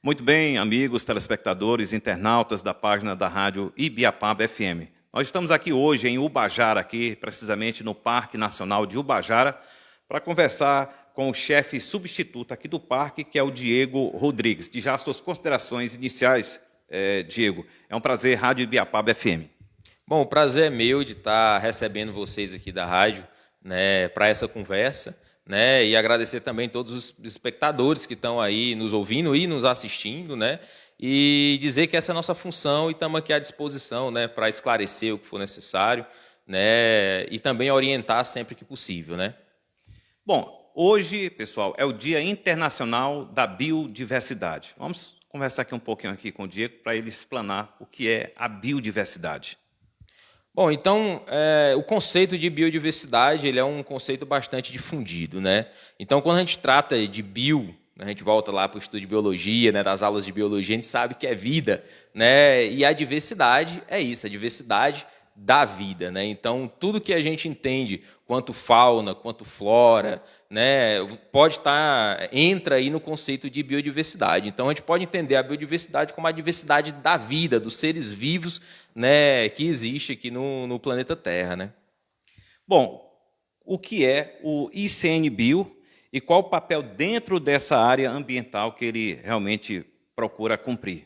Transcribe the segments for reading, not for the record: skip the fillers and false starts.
Muito bem, amigos, telespectadores, internautas da página da rádio Ibiapaba FM. Nós estamos aqui hoje em Ubajara, aqui precisamente no Parque Nacional de Ubajara, para conversar com o chefe substituto aqui do parque, que é o Diego Rodrigues. De já as suas considerações iniciais, Diego. É um prazer, Rádio Ibiapaba FM. Bom, o prazer é meu de estar recebendo vocês aqui da rádio, né, para essa conversa, né, e agradecer também todos os espectadores que estão aí nos ouvindo e nos assistindo, né, e dizer que essa é a nossa função e estamos aqui à disposição, né, para esclarecer o que for necessário, né, e também orientar sempre que possível, né. Bom, hoje, pessoal, é o Dia Internacional da Biodiversidade. Vamos conversar aqui um pouquinho aqui com o Diego para ele explanar o que é a biodiversidade. Bom, então, o conceito de biodiversidade ele é um conceito bastante difundido, né? Então, quando a gente trata de bio, a gente volta lá para o estudo de biologia, né, das aulas de biologia, a gente sabe que é vida, né? E a diversidade é isso, a diversidade da vida, né? Então, tudo que a gente entende quanto fauna, quanto flora, né, entra aí no conceito de biodiversidade. Então, a gente pode entender a biodiversidade como a diversidade da vida, dos seres vivos, né, que existe aqui no planeta Terra, né? Bom, o que é o ICMBio e qual o papel dentro dessa área ambiental que ele realmente procura cumprir?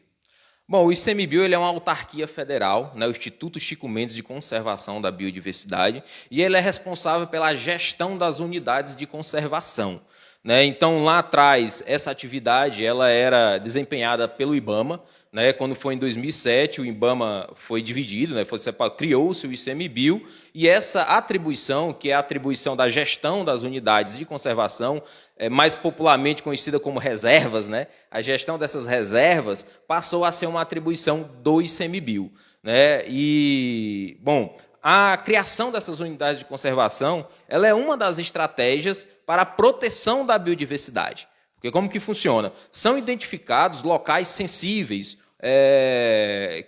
Bom, o ICMBio ele é uma autarquia federal, né, o Instituto Chico Mendes de Conservação da Biodiversidade, e ele é responsável pela gestão das unidades de conservação, né? Então, lá atrás, essa atividade ela era desempenhada pelo IBAMA, né? Quando foi em 2007, o IBAMA foi dividido, né? Criou-se o ICMBio, e essa atribuição, que é a atribuição da gestão das unidades de conservação, mais popularmente conhecida como reservas, né? A gestão dessas reservas passou a ser uma atribuição do ICMBio, né? E, bom, a criação dessas unidades de conservação ela é uma das estratégias para a proteção da biodiversidade. Porque como que funciona? São identificados locais sensíveis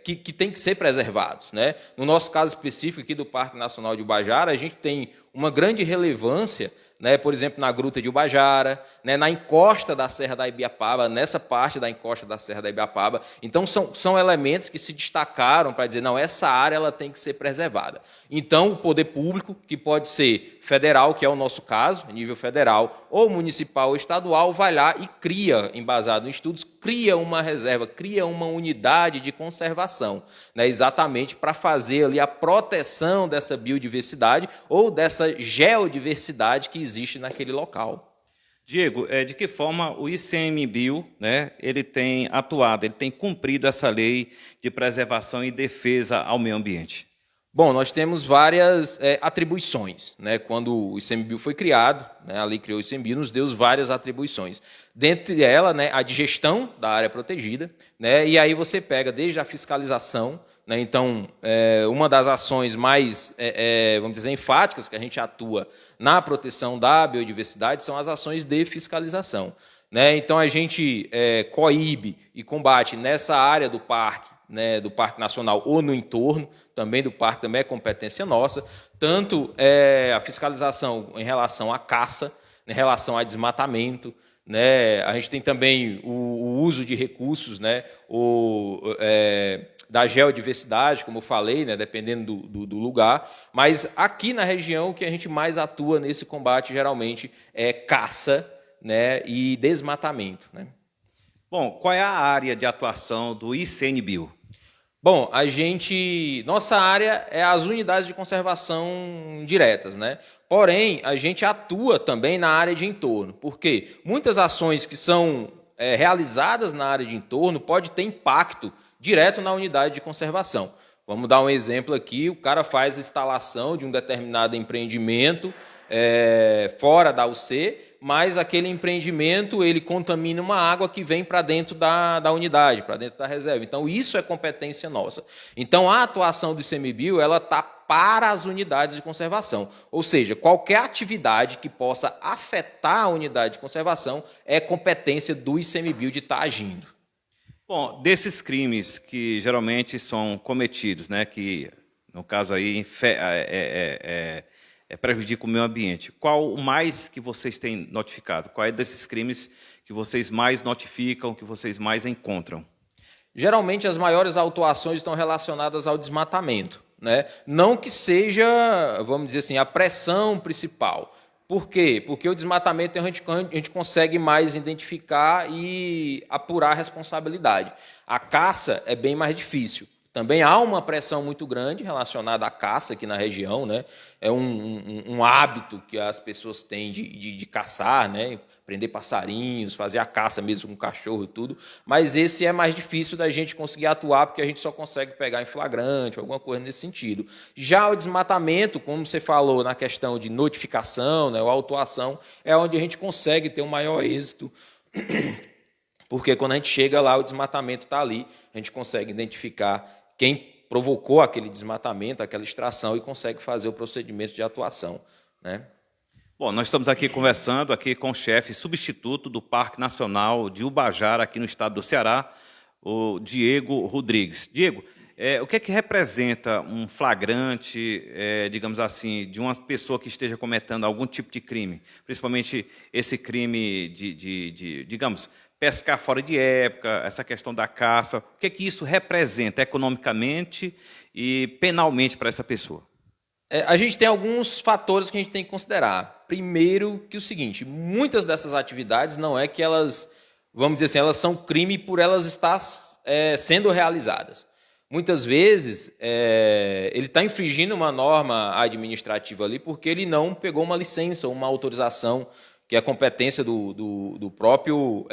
que têm que ser preservados, né? No nosso caso específico aqui do Parque Nacional de Ubajara, a gente tem uma grande relevância, né, por exemplo, na Gruta de Ubajara, né, na encosta da Serra da Ibiapaba, nessa parte da encosta da Serra da Ibiapaba. Então, são elementos que se destacaram para dizer, não, essa área ela tem que ser preservada. Então, o poder público, que pode ser federal, que é o nosso caso, nível federal, ou municipal ou estadual, vai lá e cria, embasado em estudos, cria uma reserva, cria uma unidade de conservação, né, exatamente para fazer ali a proteção dessa biodiversidade ou dessa geodiversidade que existe naquele local. Diego, de que forma o ICMBio, né, ele tem atuado, ele tem cumprido essa lei de preservação e defesa ao meio ambiente? Bom, nós temos várias atribuições, né? Quando o ICMBio foi criado, né, a lei criou o ICMBio, nos deu várias atribuições. Dentre elas, né, a de gestão da área protegida, né, e aí você pega desde a fiscalização, né, então, uma das ações mais, vamos dizer, enfáticas que a gente atua na proteção da biodiversidade são as ações de fiscalização, né? Então, a gente coíbe e combate nessa área do Parque Nacional ou no entorno, também do parque, também é competência nossa, tanto a fiscalização em relação à caça, em relação a desmatamento, né? A gente tem também o uso de recursos, né? Da geodiversidade, como eu falei, né? Dependendo do lugar, mas aqui na região o que a gente mais atua nesse combate geralmente é caça, né? E desmatamento, né? Bom, qual é a área de atuação do ICMBio? Bom, nossa área é as unidades de conservação diretas, né? Porém, a gente atua também na área de entorno, porque muitas ações que são realizadas na área de entorno pode ter impacto direto na unidade de conservação. Vamos dar um exemplo aqui, o cara faz a instalação de um determinado empreendimento fora da UC, mas aquele empreendimento ele contamina uma água que vem para dentro da unidade, para dentro da reserva. Então, isso é competência nossa. Então, a atuação do ICMBio ela está para as unidades de conservação. Ou seja, qualquer atividade que possa afetar a unidade de conservação é competência do ICMBio de estar agindo. Bom, desses crimes que geralmente são cometidos, né, que no caso aí prejudica o meio ambiente, qual o mais que vocês têm notificado? Qual é desses crimes que vocês mais notificam, que vocês mais encontram? Geralmente as maiores autuações estão relacionadas ao desmatamento, né? Não que seja, vamos dizer assim, a pressão principal. Por quê? Porque o desmatamento a gente consegue mais identificar e apurar a responsabilidade. A caça é bem mais difícil. Também há uma pressão muito grande relacionada à caça aqui na região, né? É um hábito que as pessoas têm de caçar, né? Prender passarinhos, fazer a caça mesmo com cachorro e tudo. Mas esse é mais difícil da gente conseguir atuar, porque a gente só consegue pegar em flagrante, alguma coisa nesse sentido. Já o desmatamento, como você falou na questão de notificação, né? Ou autuação, é onde a gente consegue ter um maior êxito. Porque quando a gente chega lá, o desmatamento está ali, a gente consegue identificar quem provocou aquele desmatamento, aquela extração, e consegue fazer o procedimento de atuação, né? Bom, nós estamos aqui conversando aqui com o chefe substituto do Parque Nacional de Ubajara, aqui no estado do Ceará, o Diego Rodrigues. Diego, o que é que representa um flagrante, digamos assim, de uma pessoa que esteja cometendo algum tipo de crime, principalmente esse crime digamos, pescar fora de época, essa questão da caça, o que é que isso representa economicamente e penalmente para essa pessoa? A gente tem alguns fatores que a gente tem que considerar. Primeiro, que o seguinte, muitas dessas atividades não é que elas, vamos dizer assim, elas são crime por elas estar sendo realizadas. Muitas vezes, ele está infringindo uma norma administrativa ali porque ele não pegou uma licença ou uma autorização, que é a competência do próprio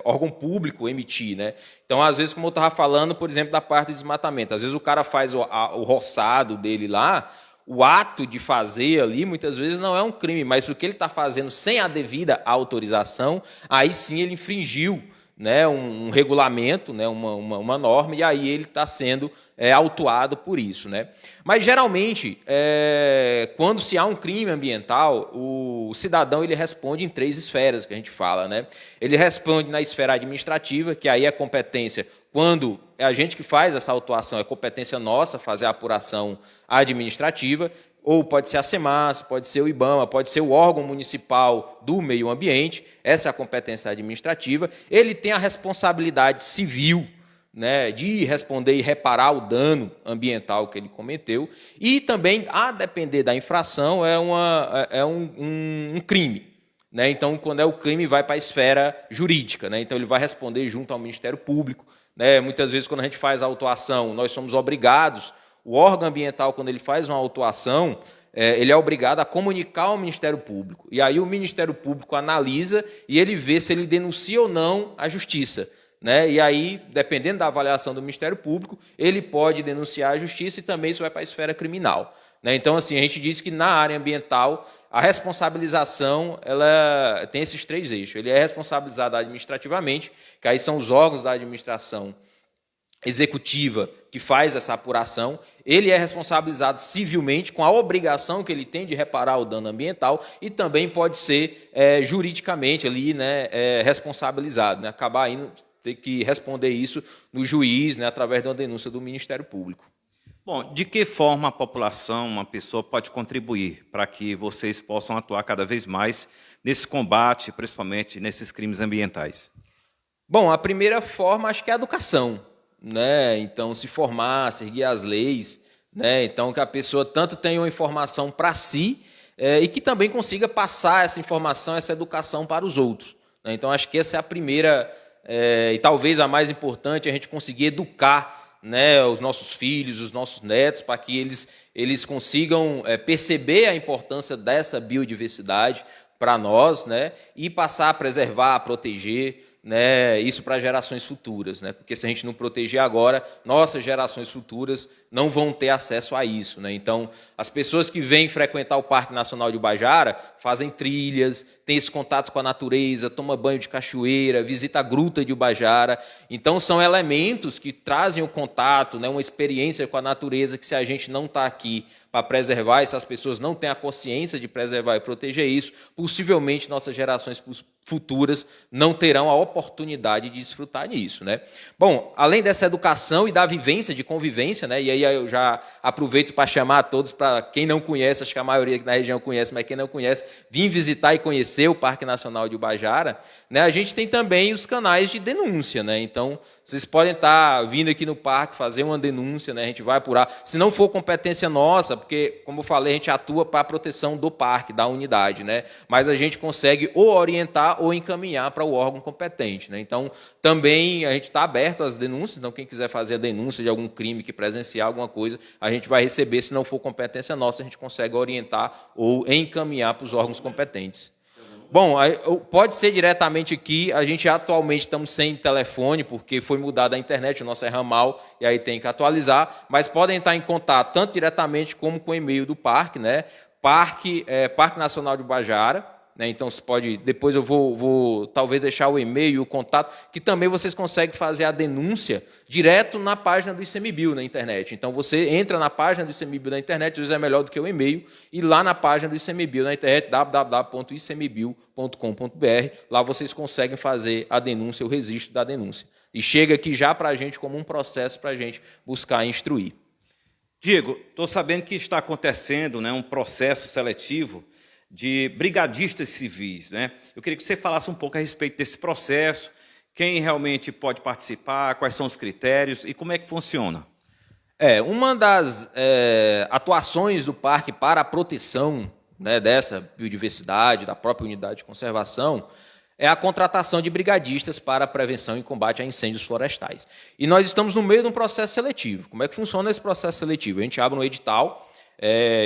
órgão público emitir, né? Então, às vezes, como eu estava falando, por exemplo, da parte do desmatamento, às vezes o cara faz o roçado dele lá, o ato de fazer ali, muitas vezes, não é um crime, mas porque ele está fazendo sem a devida autorização, aí sim ele infringiu, né, um regulamento, né, uma norma, e aí ele está sendo autuado por isso, né? Mas, geralmente, quando se há um crime ambiental, o cidadão ele responde em 3 esferas, que a gente fala, né? Ele responde na esfera administrativa, que aí é competência, quando é a gente que faz essa autuação, é competência nossa fazer a apuração administrativa, ou pode ser a SEMAS, pode ser o IBAMA, pode ser o órgão municipal do meio ambiente, essa é a competência administrativa. Ele tem a responsabilidade civil, né, de responder e reparar o dano ambiental que ele cometeu, e também, a depender da infração, é um crime, né? Então, quando é o crime, vai para a esfera jurídica, né? Então, ele vai responder junto ao Ministério Público, né? Muitas vezes, quando a gente faz a autuação, nós somos obrigados, o órgão ambiental, quando ele faz uma autuação, ele é obrigado a comunicar ao Ministério Público. E aí o Ministério Público analisa e ele vê se ele denuncia ou não à Justiça, né? E aí, dependendo da avaliação do Ministério Público, ele pode denunciar à Justiça e também isso vai para a esfera criminal, né? Então, assim, a gente diz que na área ambiental, a responsabilização ela tem esses 3 eixos. Ele é responsabilizado administrativamente, que aí são os órgãos da administração executiva que faz essa apuração, ele é responsabilizado civilmente com a obrigação que ele tem de reparar o dano ambiental e também pode ser juridicamente ali, né, responsabilizado, né, acabar indo ter que responder isso no juiz, né, através de uma denúncia do Ministério Público. Bom, de que forma a população, uma pessoa pode contribuir para que vocês possam atuar cada vez mais nesse combate, principalmente nesses crimes ambientais? Bom, a primeira forma acho que é a educação, né? Então, se formar, seguir as leis, né? Então, que a pessoa tanto tenha uma informação para si e que também consiga passar essa informação, essa educação para os outros, né? Então, acho que essa é a primeira e talvez a mais importante, a gente conseguir educar, né, os nossos filhos, os nossos netos, para que eles consigam perceber a importância dessa biodiversidade para nós, né, e passar a preservar, a proteger, né, isso para gerações futuras, né? Porque se a gente não proteger agora, nossas gerações futuras não vão ter acesso a isso, né? Então, as pessoas que vêm frequentar o Parque Nacional de Ubajara fazem trilhas, têm esse contato com a natureza, toma banho de cachoeira, visita a gruta de Ubajara. Então, são elementos que trazem o contato, né, uma experiência com a natureza que, se a gente não está aqui para preservar, e se as pessoas não têm a consciência de preservar e proteger isso, possivelmente nossas gerações futuras não terão a oportunidade de desfrutar disso, né? Bom, além dessa educação e da vivência, de convivência, né, e aí aí eu já aproveito para chamar a todos, para quem não conhece, acho que a maioria aqui na região conhece, mas quem não conhece, vir visitar e conhecer o Parque Nacional de Ubajara, né? A gente tem também os canais de denúncia, né? Então, vocês podem estar vindo aqui no parque fazer uma denúncia, né? A gente vai apurar. Se não for competência nossa, porque, como eu falei, a gente atua para a proteção do parque, da unidade, né? Mas a gente consegue ou orientar ou encaminhar para o órgão competente, né? Então, também a gente está aberto às denúncias, então quem quiser fazer a denúncia de algum crime, que presenciar alguma coisa, a gente vai receber. Se não for competência nossa, a gente consegue orientar ou encaminhar para os órgãos competentes. Bom, pode ser diretamente aqui, a gente atualmente estamos sem telefone, porque foi mudada a internet, o nosso é ramal, e aí tem que atualizar, mas podem estar em contato tanto diretamente como com o e-mail do parque, né? Parque Nacional de Ubajara, né? Então, você pode, depois eu vou talvez deixar o e-mail e o contato, que também vocês conseguem fazer a denúncia direto na página do ICMBio na internet. Então, você entra na página do ICMBio na internet, às vezes é melhor do que o e-mail, e lá na página do ICMBio na internet, www.icmbio.com.br, lá vocês conseguem fazer a denúncia, o registro da denúncia. E chega aqui já para a gente como um processo para a gente buscar instruir. Diego, estou sabendo que está acontecendo, né, um processo seletivo de brigadistas civis, né? Eu queria que você falasse um pouco a respeito desse processo, quem realmente pode participar, quais são os critérios e como é que funciona. Uma das atuações do parque para a proteção, né, dessa biodiversidade, da própria unidade de conservação, é a contratação de brigadistas para a prevenção e combate a incêndios florestais. E nós estamos no meio de um processo seletivo. Como é que funciona esse processo seletivo? A gente abre um edital.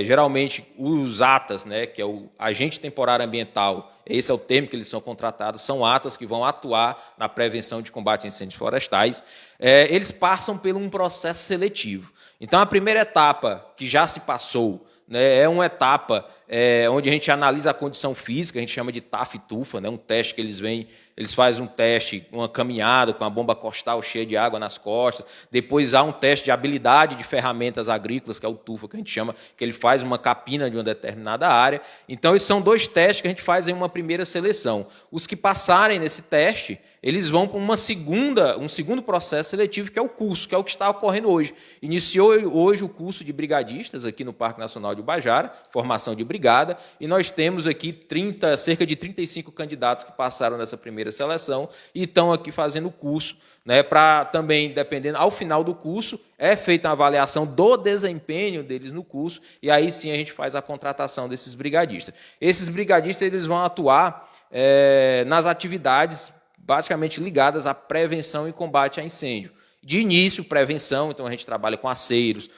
Geralmente os ATAs, né, que é o agente temporário ambiental, esse é o termo que eles são contratados, são ATAs que vão atuar na prevenção de combate a incêndios florestais. Eles passam por um processo seletivo. Então, a primeira etapa que já se passou, né, é uma etapa onde a gente analisa a condição física, a gente chama de TAF-TUFA, né, um teste que eles fazem um teste, uma caminhada com a bomba costal cheia de água nas costas. Depois há um teste de habilidade de ferramentas agrícolas, que é o TUFA, que a gente chama, que ele faz uma capina de uma determinada área. Então, esses são 2 testes que a gente faz em uma primeira seleção. Os que passarem nesse teste, eles vão para um segundo processo seletivo, que é o curso, que é o que está ocorrendo hoje. Iniciou hoje o curso de brigadistas aqui no Parque Nacional de Ubajara, formação de brigada, e nós temos aqui cerca de 35 candidatos que passaram nessa primeira seleção e estão aqui fazendo o curso, né, para também, dependendo, ao final do curso, é feita a avaliação do desempenho deles no curso, e aí sim a gente faz a contratação desses brigadistas. Esses brigadistas eles vão atuar nas atividades basicamente ligadas à prevenção e combate a incêndio. De início, prevenção, então a gente trabalha com aceiros,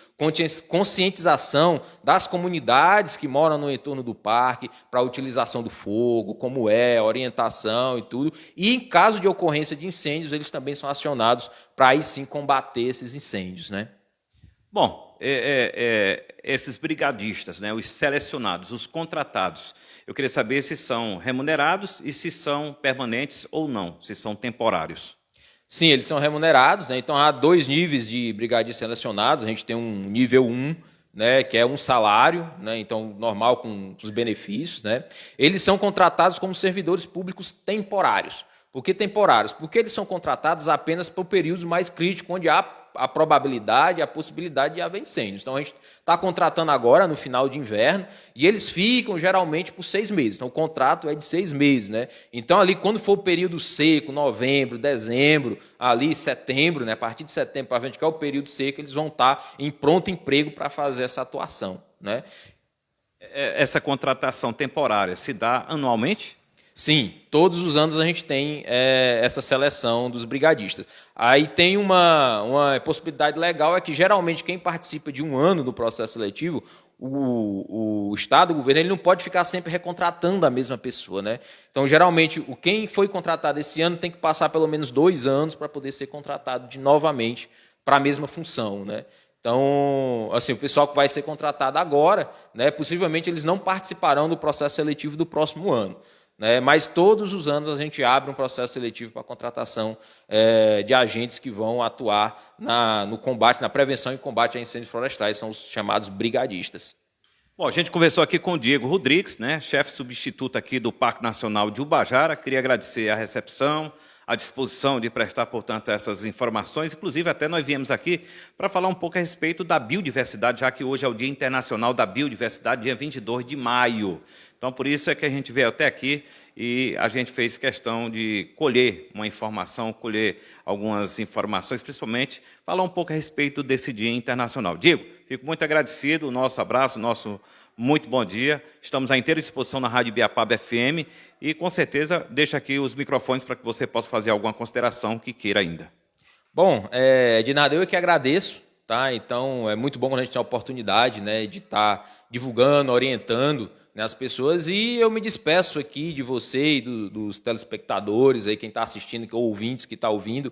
conscientização das comunidades que moram no entorno do parque para a utilização do fogo, como orientação e tudo. E em caso de ocorrência de incêndios, eles também são acionados para aí sim combater esses incêndios, né? Bom, esses brigadistas, né, os selecionados, os contratados, eu queria saber se são remunerados e se são permanentes ou não, se são temporários. Sim, eles são remunerados, né? Então há 2 níveis de brigadistas selecionados. A gente tem um nível 1, né, que é um salário, né, então normal com os benefícios, né? Eles são contratados como servidores públicos temporários. Por que temporários? Porque eles são contratados apenas por períodos mais críticos, onde há a probabilidade, a possibilidade de haver incêndios. Então, a gente está contratando agora, no final de inverno, e eles ficam, geralmente, por 6 meses. Então, o contrato é de 6 meses, né? Então, ali, quando for o período seco, novembro, dezembro, ali, setembro, né? A partir de setembro para frente, que é o período seco, eles vão estar em pronto emprego para fazer essa atuação, né? Essa contratação temporária se dá anualmente? Sim, todos os anos a gente tem essa seleção dos brigadistas. Aí tem uma possibilidade legal, é que geralmente quem participa de um ano do processo seletivo, o Estado, o governo, ele não pode ficar sempre recontratando a mesma pessoa, né? Então, geralmente, quem foi contratado esse ano tem que passar pelo menos 2 anos para poder ser contratado novamente para a mesma função, né? Então, assim, o pessoal que vai ser contratado agora, né, possivelmente eles não participarão do processo seletivo do próximo ano. Mas todos os anos a gente abre um processo seletivo para a contratação de agentes que vão atuar no combate, na prevenção e combate a incêndios florestais, são os chamados brigadistas. Bom, a gente conversou aqui com o Diego Rodrigues, né, chefe substituto aqui do Parque Nacional de Ubajara. Queria agradecer a recepção, à disposição de prestar, portanto, essas informações. Inclusive, até nós viemos aqui para falar um pouco a respeito da biodiversidade, já que hoje é o Dia Internacional da Biodiversidade, dia 22 de maio. Então, por isso é que a gente veio até aqui e a gente fez questão de colher uma informação, colher algumas informações, principalmente falar um pouco a respeito desse Dia Internacional. Diego, fico muito agradecido, o nosso abraço, nosso muito bom dia. Estamos à inteira disposição na Rádio Ibiapaba FM e, com certeza, deixo aqui os microfones para que você possa fazer alguma consideração que queira ainda. Bom, de nada, eu que agradeço, tá? Então, é muito bom quando a gente tem a oportunidade, né, de estar divulgando, orientando, né, as pessoas, e eu me despeço aqui de você e dos telespectadores, aí, quem está assistindo, ou ouvintes que está ouvindo,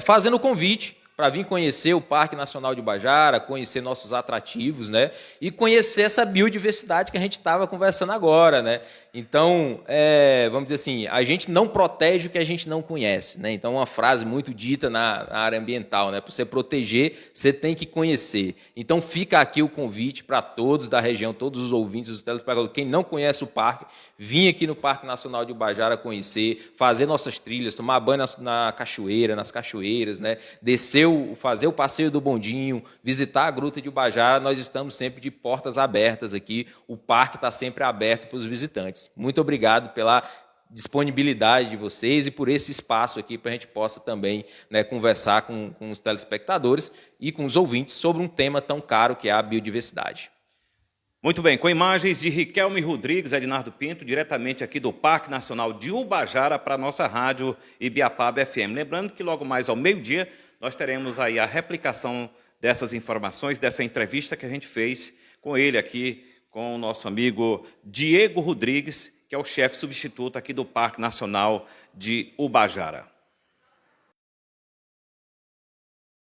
fazendo o convite para vir conhecer o Parque Nacional de Ubajara, conhecer nossos atrativos, né? E conhecer essa biodiversidade que a gente estava conversando agora, né? Então, vamos dizer assim, a gente não protege o que a gente não conhece, né? Então, uma frase muito dita na área ambiental, né? Para você proteger, você tem que conhecer. Então, fica aqui o convite para todos da região, todos os ouvintes, os telespectadores, quem não conhece o parque, vir aqui no Parque Nacional de Ubajara conhecer, fazer nossas trilhas, tomar banho na cachoeira, nas cachoeiras, né? Fazer o passeio do bondinho, visitar a Gruta de Ubajara. Nós estamos sempre de portas abertas aqui, o parque está sempre aberto para os visitantes. Muito obrigado pela disponibilidade de vocês e por esse espaço aqui para a gente possa também, né, conversar com os telespectadores e com os ouvintes sobre um tema tão caro que é a biodiversidade. Muito bem, com imagens de Riquelme Rodrigues, Ednardo Pinto, diretamente aqui do Parque Nacional de Ubajara para a nossa rádio Ibiapaba FM. Lembrando que logo mais ao meio-dia nós teremos aí a replicação dessas informações, dessa entrevista que a gente fez com ele aqui, com o nosso amigo Diego Rodrigues, que é o chefe substituto aqui do Parque Nacional de Ubajara.